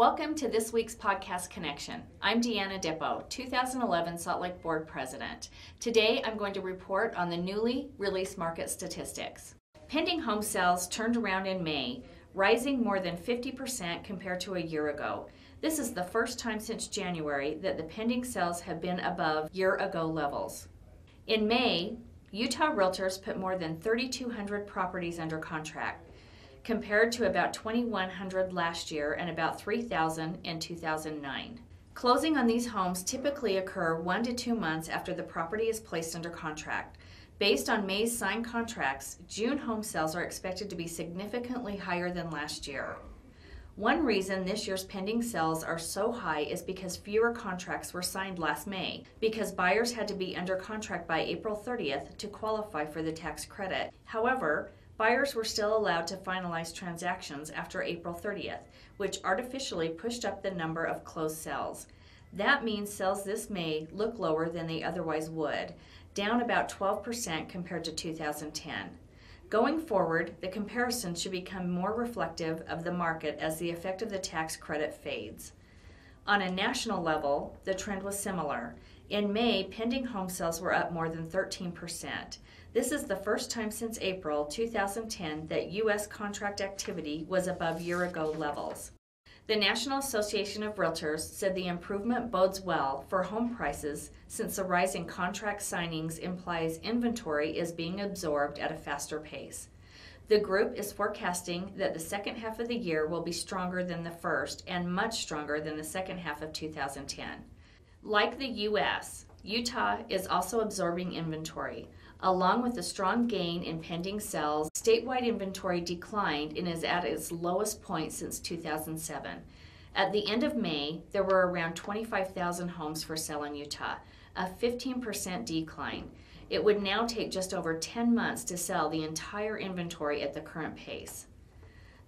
Welcome to this week's Podcast Connection. I'm Deanna Dippo, 2011 Salt Lake Board President. Today I'm going to report on the newly released market statistics. Pending home sales turned around in May, rising more than 50% compared to a year ago. This is the first time since January that the pending sales have been above year-ago levels. In May, Utah Realtors put more than 3,200 properties under contract, compared to about 2,100 last year and about 3,000 in 2009. Closing on these homes typically occur 1 to 2 months after the property is placed under contract. Based on May's signed contracts, June home sales are expected to be significantly higher than last year. One reason this year's pending sales are so high is because fewer contracts were signed last May, because buyers had to be under contract by April 30th to qualify for the tax credit. However, buyers were still allowed to finalize transactions after April 30th, which artificially pushed up the number of closed sales. That means sales this May look lower than they otherwise would, down about 12% compared to 2010. Going forward, the comparison should become more reflective of the market as the effect of the tax credit fades. On a national level, the trend was similar. In May, pending home sales were up more than 13%. This is the first time since April 2010 that U.S. contract activity was above year-ago levels. The National Association of Realtors said the improvement bodes well for home prices since the rise in contract signings implies inventory is being absorbed at a faster pace. The group is forecasting that the second half of the year will be stronger than the first and much stronger than the second half of 2010. Like the U.S., Utah is also absorbing inventory. Along with a strong gain in pending sales, statewide inventory declined and is at its lowest point since 2007. At the end of May, there were around 25,000 homes for sale in Utah, a 15% decline. It would now take just over 10 months to sell the entire inventory at the current pace.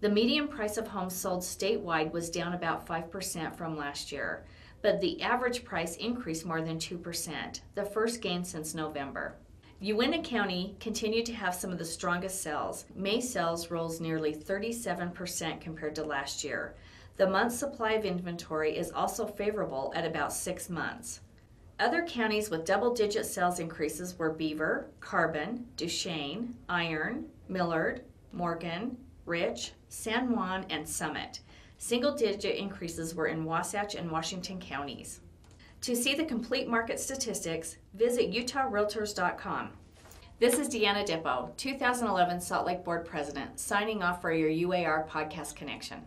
The median price of homes sold statewide was down about 5% from last year, but the average price increased more than 2%, the first gain since November. Uintah County continued to have some of the strongest sales. May sales rose nearly 37% compared to last year. The month's supply of inventory is also favorable at about 6 months. Other counties with double-digit sales increases were Beaver, Carbon, Duchesne, Iron, Millard, Morgan, Rich, San Juan, and Summit. Single-digit increases were in Wasatch and Washington counties. To see the complete market statistics, visit utahrealtors.com. This is Deanna Dippo, 2011 Salt Lake Board President, signing off for your UAR Podcast Connection.